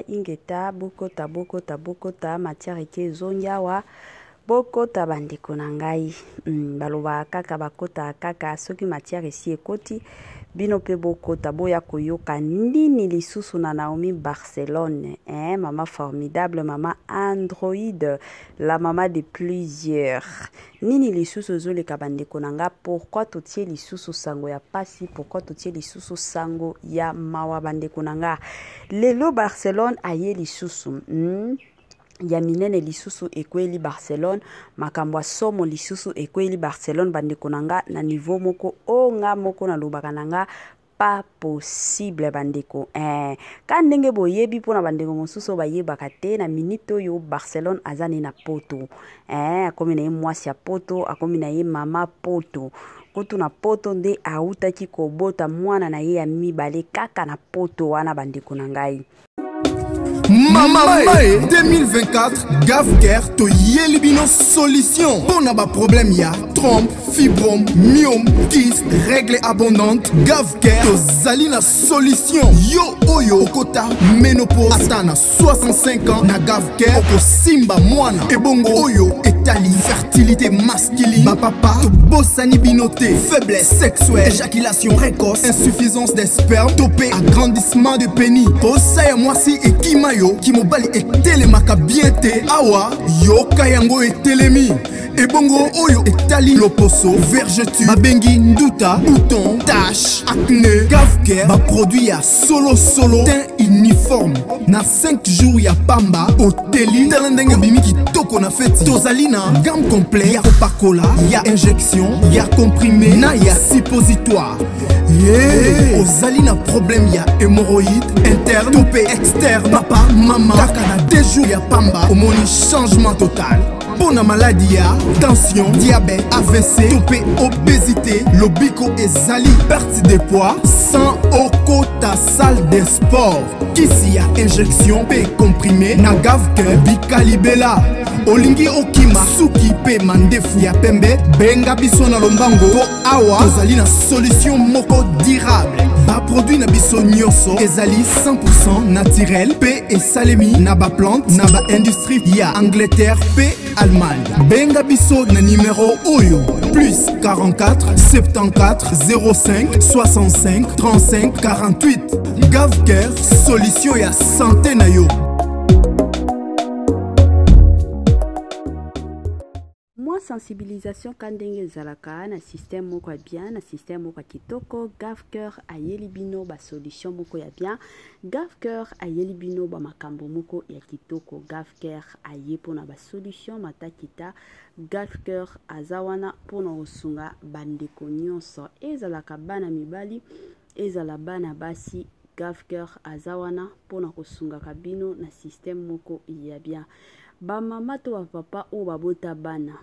ingeta bokota matière eke zonyawa bokota bandeko na ngai baloba kaka bakota kaka soki matière esi ekoti bino pe bokota boya koyoka nini lisusu na Naomi Barcelone, maman formidable, maman Android, la maman de plusieurs. Nini lisusu zoleka bandeko na nga, pourquoi totie lisusu sango ya pasi, pourquoi totie lisusu sango ya mawa bandeko na nga. Lelo Barcelone aye lisusu. Ya minene lisusu ekweli Barcelone, makambo somo lisusu ekweli Barcelone bandeko nanga na niveau moko nga moko na lobaka nanga pas possible bandeko. Ka ndenge boyebi pona bandeko mosusu bayebaka te na minute yo Barcelone azani na poto. Akomi na ye mwasi ya poto, akomi na ye mama poto. Kutu na poto nde autaki kobota mwana na ye ya mibale kaka na poto wana bandeko na ngai. Mama 2024 Gavker to yelibino solution pour naba problème ya trompe, fibrome, myome, kyste, règle abondante. Gavker to zalina solution yo oyo okota ménopause atana 65 ans na Gavker oko simba mwana ebongo oyo etali fertilité masculine ba papa to bosani binoté faiblesse sexuelle éjaculation précoce insuffisance des spermes topé agrandissement de pénis posaya mwasi ekima yo kimobali etelemaka bien te awa yoka yango etelemi ebongo oyo etali loposo vergeture babengi nduta bouton tache acné Gavker ba produit ya solo teint uniforme na 5 jours ya pamba oteli talendenge bimiki toko na feti tozali na gamme complet ya kopakola ya injection ya comprimé na ya suppositoire ozali na problème ya hémorroïde interne topé externe papa mama kaka na 2 jours ya pamba omoni changement total. Pour la maladie ya tension, diabète, AVC, topé, obésité, lobiko et zali, perte de poids, sans okota salle de sport. Kisi ya injection pe comprimé, na Gavker bikalibela. Olingi okima suki pe mandefu ya pembe, benga biso na lombango po awa tozali na solution moko durable. Ba produit na biso nyonso ezali 100% naturel pe esalemi na ba plante na ba industrie ya Angleterre pe Allemagne. Benga biso na numéro oyo plus 44 74 05 65 35 48. Gavker solution ya santé na yo. Sensibilisation kandenge zalaka na système moko ya bien na système moko kitoko. Gavker ayeli bino ba solution moko ya bien. Gavker ayeli bino ba makambo moko ya kitoko. Gavker aye pona ba solution matakita. Gavker azawana pona osunga bandeko nyonso ezalaka bana mibali ezala bana basi. Gavker azawana pona kosunga kabino na système moko ya bien. Ba mama to ba papa o babota bana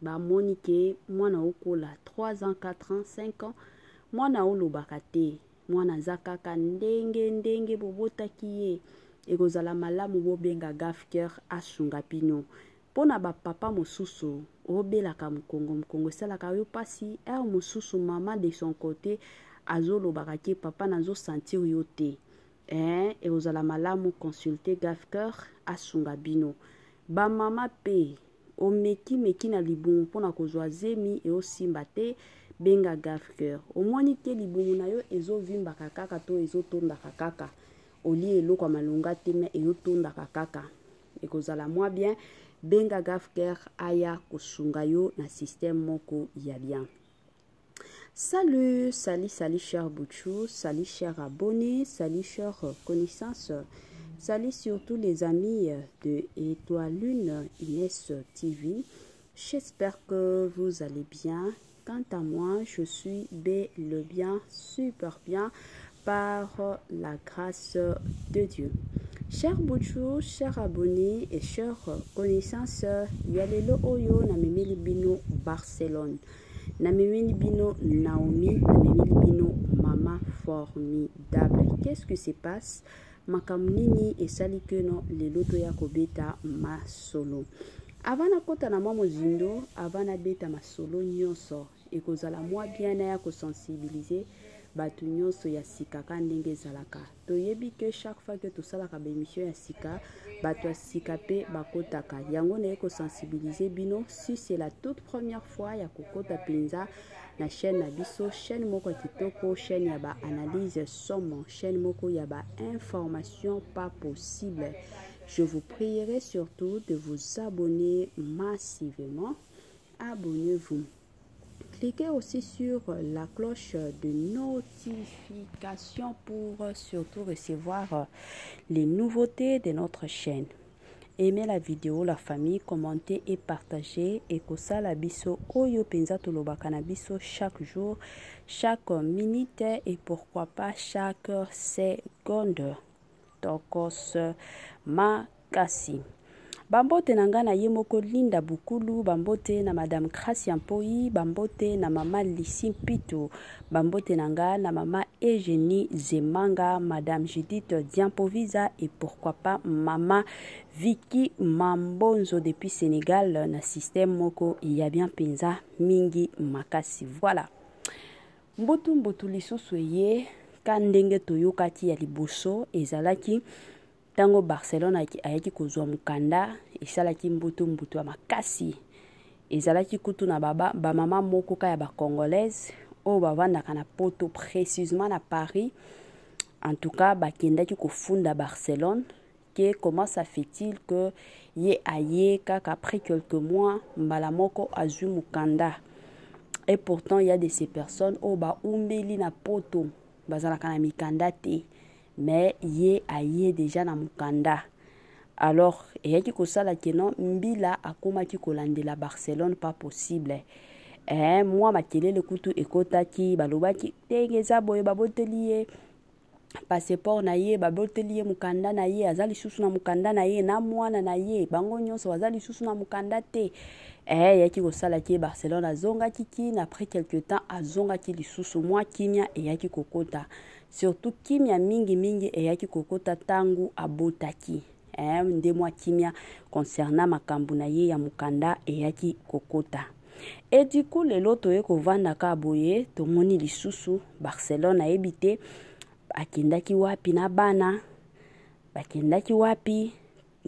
ba monike mwana okola 3 ans 4 ans 5 ans mwana olobaka te mwana zakaka ndenge bobotaki ye ekozala malamu bobenga Gavker asunga pino pona ba papa mosusu obelaka mkongo esalaka yo pasi mosusu mama de son côté azolobaka ke papa nazo sentir yo te ekozala malamu consulter Gavker asunga bino ba mama pe omeki na libungu pona kozwa zemi eosimba te benga Gavker omoni ke libungu na yo ezovimbaka kaka to ezotondaka kaka oli eloko malonga te me ezotondaka kaka ekozala mwa bien benga Gavker aya kosunga yo na système moko ya bien. Salut cher Bouchou, salut cher abonnés, salut cher connaissances. Salut surtout les amis de Étoile Lune Inès TV. J'espère que vous allez bien. Quant à moi, je suis le bien, super bien, par la grâce de Dieu. Chers Bouchou, chers abonnés et chers connaissances, Yalelo Oyo na memeli bino Barcelone. Na memeli bino Naomi, na memeli bino Maman formidable. Qu'est-ce qui se passe? Makamnini et salikeno le loto ya kobeta ma solo. Avana kota na mwa mozindo, avana beta ma solo nyonso. Ekozala mwa bien na ya ko sensibiliser bato nyonso ya sika ka ndenge ezalaka. Toyebi ke chaque fois que tosalaka bémission ya sika, bato ya sika pe bakotaka. Yango na ko sensibiliser bino si c'est la toute première fois ya kokota penza na chaîne na biso, chaîne moko kitoko, chaîne ya ba analyse somme, chaîne moko ya ba information pas possible. Je vous prierai surtout de vous abonner massivement. Abonnez-vous. Cliquez aussi sur la cloche de notification pour surtout recevoir les nouveautés de notre chaîne. Aimez la vidéo, la famille, commentez et partagez. Et kosa la biso oyo penza tolobaka na biso chaque jour, chaque minute et pourquoi pas chaque seconde. Tokos makasi. Bambote na nga na ye moko Linda Bukulu, bambote na Madame Gracia Mpoi, bambote na Mama Lisi Mpito, bambote na nga na Mama Eugénie Zemanga, Madame Judith Diampoviza et pourquoi pas Mama Vicky Mambonzo depuis Sénégal na système moko ya bien penza mingi makasi. Voilà. Mbotu lisusu ye kandenge toyokati ya liboso ezalaki tango Barcelone ayaki kozwa mukanda esalaki mbutu ya makasi ezalaki kutu na ba mama moko ka ya ba congolaise o bavandaka na poto précisément na Paris. En tout cas bakendaki kofunda Barcelone. Que comment ça fait-il que ye aye kaka après quelques mois mbala moko azwi mukanda? Et pourtant il y a de ces personnes o ba umbeli na poto bazalaka na mikanda te, mais ye aye déjà na mukanda. Alors eyaki kosala keno mbila akomaki kolandela Barcelone pas possible. Moi makelele kutu ekotaki balobaki tegeza boye baboteli ye passeport na ye, baboteli ye mukanda na ye, azali susu na mukanda na ye, na mwana na ye bango nyonso azali susu na mukanda te. Yaki kosala ki Barcelone azongaki kini, après quelque temps azongaki lisusu mwa kimia eyaki kokota. Surtout kimia mingi eyaki kokota tangu abotaki. Nde mwa kimia concernant makambo na ye ya mukanda eyaki kokota. Et du coup lelo toye kovanda ka boye tomoni lisusu Barcelone a ebité akendaki wapi na bana bakendaki wapi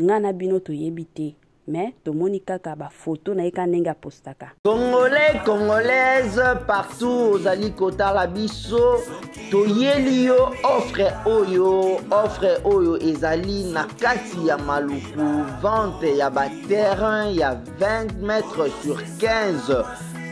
ngana bino toyebite. Mais tomoni kaka ba photo na eka nenga postaka. Congolais, Congolaises, partout ozali kotala biso toyeli yo offre oyo ezali na kati ya maluku, vente ya ba terrain ya 20 mètres sur 15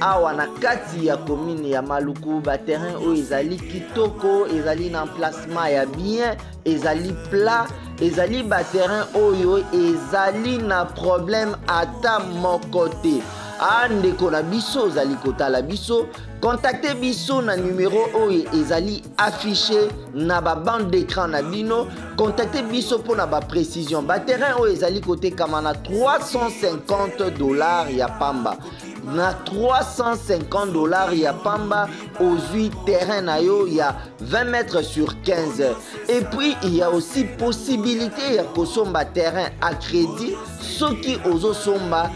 awa na kati ya commune ya maluku. Ba terrain oyo ezali kitoko, ezali na emplacement ya bien, ezali plat, ezali ba terrain oyo ezali na problème ata moko te. Andeko na biso ozali kotala biso, contactez biso na numéro oyo ezali affiché na ba bande d'écran na bino. Contactez biso pour na ba précision. Ba terrain oyo ezali kotekama na $350 ya pamba. Na $350 ya pamba ozui terrain na yo ya 20 mètres sur 15. Et puis il y a aussi possibilité ya kosomba terrain à crédit soki ozo somba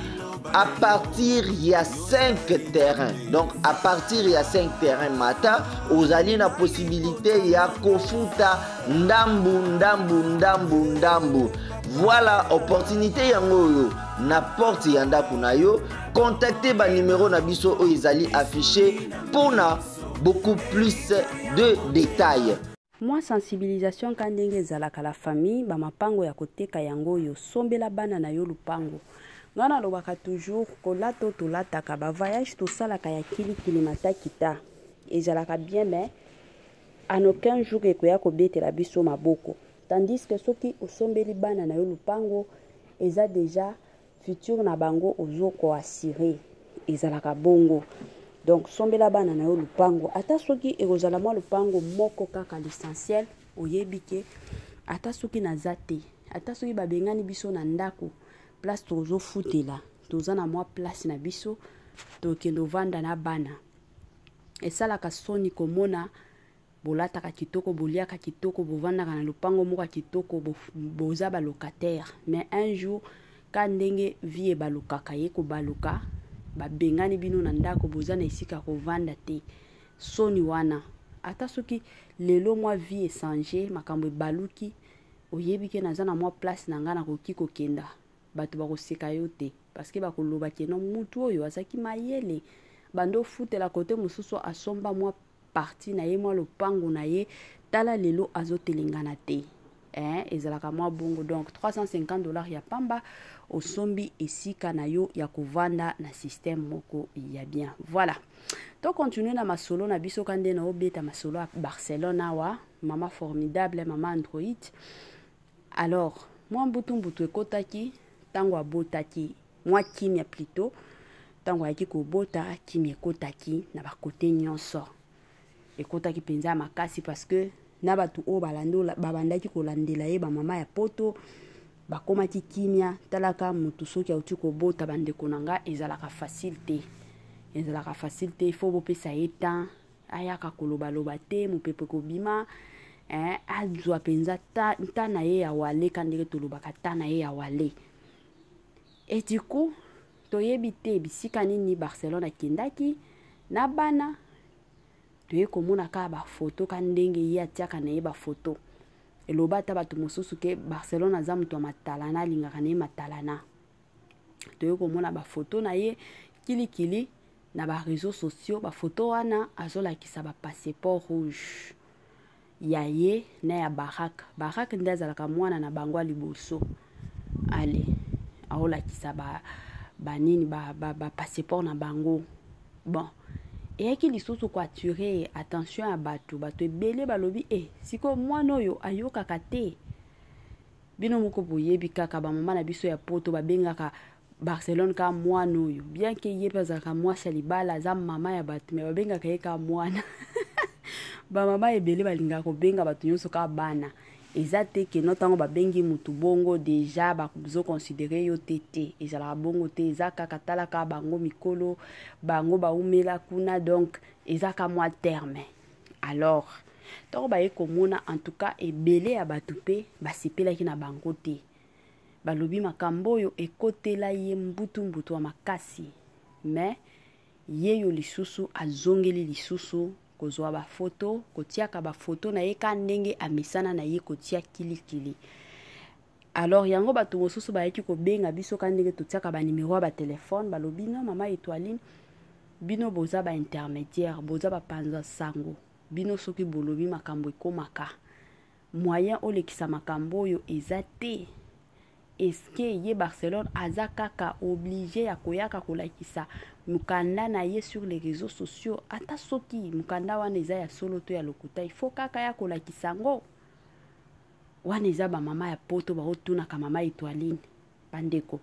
à partir il y a 5 terrains. Donc à partir il y a 5 terrains mata ozali na possibilité ya kofuta ndambu. Voilà opportunité yango yo na porte yanda kuna yo. Contactez ba numéro na biso o ezali affiché pour na beaucoup plus de détails. Moi sensibilisation kandenge ezalaka la famille ba mapango ya koteka yango yo sombela bana na yo lupango. Ngana lobaka toujours kolato tolataka ba voyage to salaka ya kilikili matakita ezalaka bien, mais en aucun jour ekoya kobetela biso maboko. Tandis que soki osombeli bana na yo lupango eza déjà futur na bango ozoko assuré ezalaka bongo. Donc sombela bana na yo lupango ata soki ekozala mwa lupango moko kaka l'essentiel oyebike ata soki nazate ata soki babengani biso na ndako place tozo futela toza na mwa place na biso tokendo vanda na bana esalaka soni komona bolataka kitoko boliaka kitoko bovandaka na lupango moka kitoko boza ba locataire. Mais un jour ka ndenge vie balukaka ye ko baluka babengani bino na ndako boza na esika kovanda te soni wana ata soki lelo mwa vie échanger makambo baluki oyebi ke naza na mwa place na nga na koki kokenda bato bakoseka yo te parce que bakoloba ke no mutu oyo azaki mayele bando futela kote mosusu asomba mwa parti na ye mwa lopango na ye tala lelo azotelengana te ezalaka mwa bongo. Donc $350 ya pamba osombi esika na yo ya kovanda na système moko ya bien. Voilà, to continue na masolo na biso kande na obeta masolo à Barcelone awa mama formidable mama Android. Alors mwa mbutu ekotaki tango abotaki mwa kimia plutôt tango ayaki kobota kimia ekotaki na bakote nyonso ekotaki penza makasi parce que na batu o babandaki kolandela ye bamama ya poto bakomaki kimia talaka mutu soki auti kobota bandeko na nga ezalaka facile te il faut bopesa ye temps ayaka kolobaloba te mopepe kobima azwa penza ta na ye ya wale kandeke tolobaka ta na ye ya wale. Et du coup toyebi te bisika nini Barcelone akendaki na bana toye komona ka ba photo ka ndenge ye atiaka na ye ba photo eloba ta bato mosusu ke Barcelone aza mutu matalana alingaka na ye matalana toye komona ba photo na ye kilikili na ba réseaux sociaux ba photo wana azolakisa ba passeport rouge ya ye na ya Barak nde azalaka mwana na bango liboso ale aolakisa banini ba passeport na bango. Bon eyaki lisusu koattire attention ya bato ebele balobi siko mwana oyo ayokaka te bino moko boyebi kaka bamama na biso ya poto babengaka Barcelone ka mwana oyo bien ke ye mpe azalaka mwasi ya libala aza mama ya bato me babengaka ye ka mwana bamama ebele balingaka kobenga bato nyonso ka bana eza te ke no ntango babengi mutu bongo deja bazoconsidere yo te ezalaka bongo te eza kaka talaka bango mikolo bango baumela kuna donc eza ka mwa terme. Alors ntango baye komona en tout cas ebele ya bato mpe basepelaki na bango te balobi makambo oyo ekotela ye mbutu wa makasi mais ye yo lisusu azongeli lisusu kozwa ba photo kotiaka ba photo na ye ka ndenge amesana na ye kotia kilikili. Alors yango bato mosusu bayaki kobenga biso ka ndenge totiaka ba numéro ba téléphone balobi no mama Étoiline bino boza ba intermédiaire boza ba panza sango bino soki bolobi makambo ekomaka moyen olekisa makambo oyo eza te. Est-ce que ye Barcelone aza kaka obligé ya koyaka kolakisa mukanda na ye sur les réseaux sociaux ata soki mukanda wana eza ya solo to ya lokuta il faut kaka ya kolakisa ngo wana eza ba mama ya poto baotunaka mama Étoiline bandeko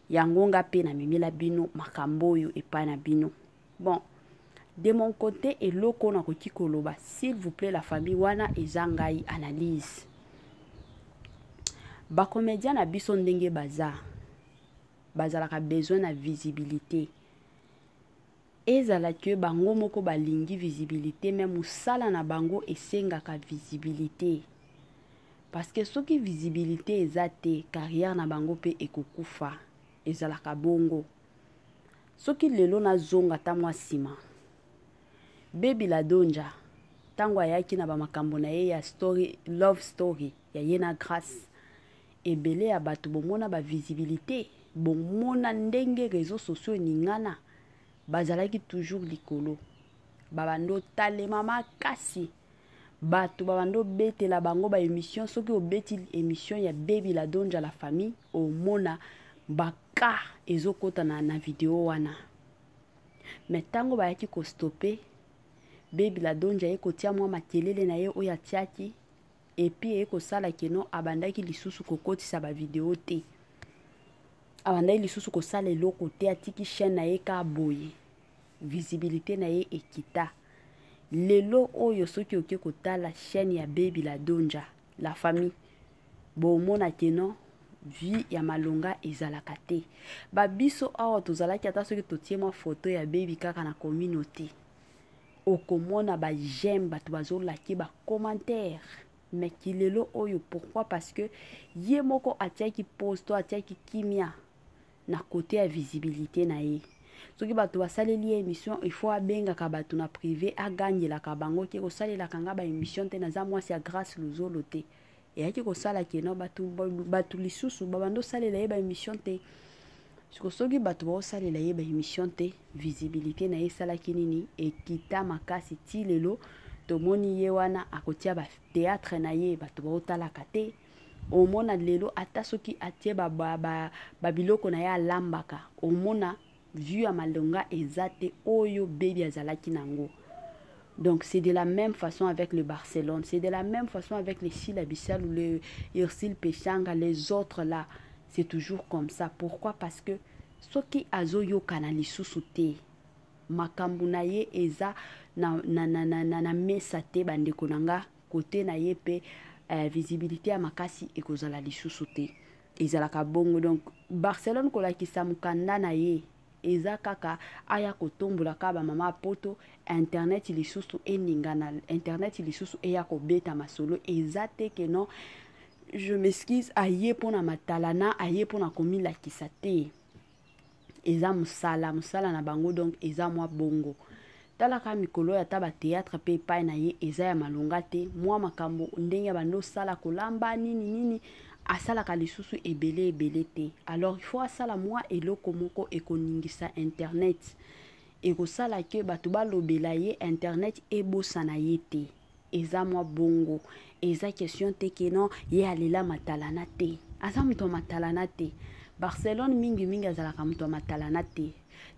yango nga pe na mimila bino makambo oyo epa na bino. Bon de mon côté eloko na koki koloba s'il vous plaît la famille wana eza ngai analyse ba comédien na biso ndenge bazalaka besoin na visibilité ezala ke bango moko balingi visibilité mais musala na bango esengaka visibilité parce que soki visibilité eza te carrière na bango pe ekokufa ezalaka bongo. Soki lelo na zonga ta mwa sima Baby Ladonja tango ayaki na bamakambo na ye ya story love story ya ye na Grâce ebele ya bato bomona ba visibilité bomona ndenge réseaux sociaux ningana bazalaki toujours likolo babando talema makasi bato babando betela bango ba émission soki obeti émission ya Baby Ladonja la famille omona baka ezokota na vidéo wana mais tango bayaki ko stopper Baby Ladonja ye kotia mwa makelele na ye oya tiaki et puis eko sala keno abandaki lisusu kokotisa ba vidéo te abandaki lisusu ko sala eloko te atiki chaîne na ye ka boye visibilité na ye ekita lelo oyo soki oke kotala chaîne ya Baby Ladonja la famille bomona keno vie ya malonga ezalaka te babiso awa tozalaki ata soki totie mwa photo ya baby kaka na communauté okomona ba j'aime bato bazolaki ba commentaire mais kilelo oyo pourquoi parce que ye moko atiaki posto atiaki kimia na côté ya visibilité na ye soki bato basaleli émission il faut abengaka bato na privé aganyelaka bango ke kosalelaka nga baémission te naza mwasi ya grâce luzolo te eyaki kosalaki no bato lisusu babanda osalela ye baémission te soki bato baosalela ye baémission te visibilité na ye esalaki nini ekita makasi ti lelo tomoni ye wana akotia bateatre na ye bato baotalaka te omona lelo ata soki atie babiloko na ye alambaka omona vue ya malonga eza te oyo bebi azalaki nango. Donc c'est de la même façon avec le Barcelone, c'est de la même façon avec les Sylla Bissell ou le Ursule Pechanga, les autres là, c'est toujours comme ça. Pourquoi? Parce que soki azoyo kanali susute makambu na ye eza na mesa te bandeko nanga côté na ye pe visibilité ya makasi ekozala lisusu te ezalaka bongo. Donc Barcelone kolakisa mukanda na ye eza kaka aya kotombola ka ba mama poto internet lisusu eningana internet lisusu eya kobeta masolo eza te ke non je m'excuse aye pona matalana aye pona komilakisa te eza musala na bango. Donc eza mwa bongo talaka mikolo ya taba théâtre pe pa na ye eza ya malonga te mwa makambo ndenge bando sala kolamba nini asalaka lisusu ebele te. Alors il faut asala mwa eloko moko ekoningisa internet ekosala ke bato balobela ye internet ebosana ye te eza mwa bongo eza question te ke non ye alela matalana te aza muto matalana te. Barcelone mingi azalaka muto matalana te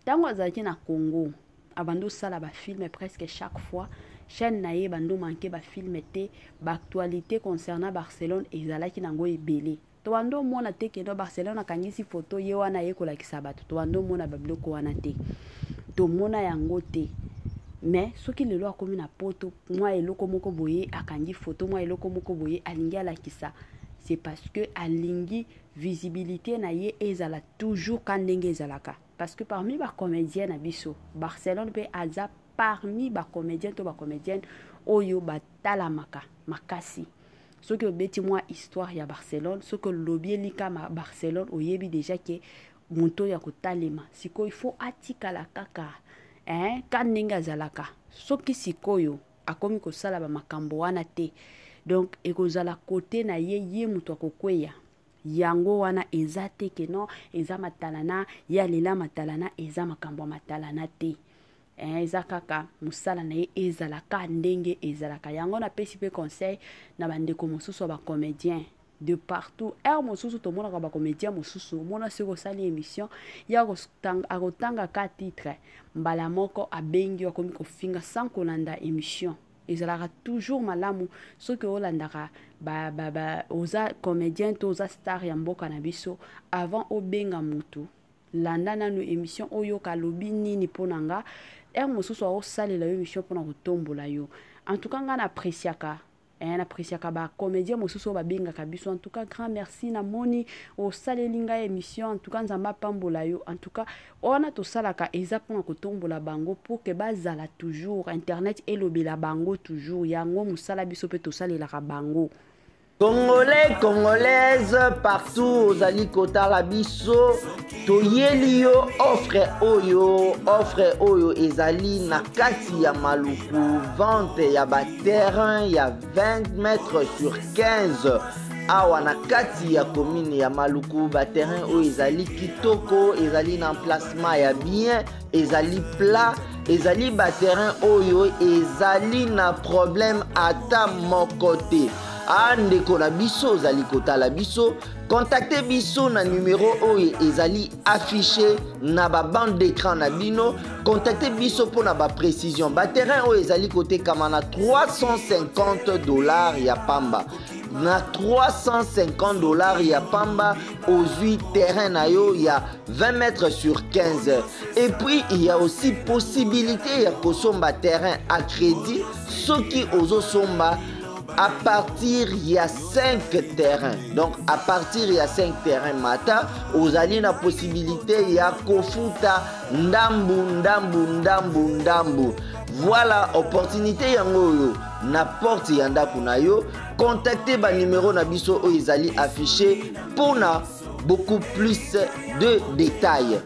tango azalaki na Congo abando sala ba film presque chaque fois chaîne na ye bando manke ba film te ba actualité concernant Barcelone ezalaki nango ebele to bando mona te ke no Barcelone akangisi photo ye wana ye kolakisa bato to bando mona babiloko wana te to mona yango te. Mais soki lelo akomi na poto mwa eloko moko boye akangi photo mwa eloko moko boye alingi alakisa c'est parce que alingi visibilité na ye ezala toujours kandenge ezalaka. Parce que parmi les comédiens na biso Barcelone pe aza parmi ba comédiens to ba comédienne oyo batalamaka makasi soki obeti mwa histoire ya Barcelone soki lobi elika ma Barcelone oyebi déjà ke monto ya kotalema siko il faut atikala kaka kandenge azalaka soki sikoyo akomi kosala ba makambo wana te. Donc ekozala côté na ye muto akokweya yango wana eza te ke non eza matalana ya lela matalana eza makambo matalana te eza kaka musala na ye ezalaka ndenge ezalaka yango na pesi pe conseil na bandeko mosusu ba comédien de partout mosusu to mona ba comédien mosusu mona seko sali émission ya akotanga ka titre mbala moko abengi akomi kofinga sans kolanda émission ezalaka toujours malamu soki olandaka oza comédien to oza star ya mboka na biso avant obenga mutu landa nanu émission oyo kalobi nini ponanga mosusu osalela yo émission pona kotombola yo. En tout cas nga na appréciaka ba comédien mosusu babengaka biso. En tout cas grand merci na moni osalelinga émission. En tout cas nzamba pambola yo. En tout cas ona to salaka eza pona kotombola bango pour que bazala toujours internet elobela bango toujours yango musala biso pe to salelaka bango. Congolais, Congolaises, partout aux alikota la biso, toyeli yo offre oyo ezali na kati ya maluku vente ya ba terrain ya 20 mètres sur 15 awa na kati ya commune ya maluku ba terrain oyo ezali kitoko ezali na emplacement ya bien ezali plat ezali ba terrain oyo ezali na problème ata moko te. Andeko na biso ozali kotala biso contactez biso na numéro oyo ezali affiché na ba bande d'écran na bino contactez biso pour na ba précision ba terrain oyo ezali kote kama na $350 ya pamba na $350 ya pamba ozui terrain na yo ya 20 mètres sur 15 et puis il y a aussi possibilité ya kosomba terrain à crédit soki ozosomba à partir il y a 5 terrains. Donc à partir il y a 5 terrains mata, vous avez la possibilité il y a kofuta ndambu. Voilà opportunité yango n'importe yanda kunayo. Contactez ba numéro na biso o izali affiché pour na beaucoup plus de détails.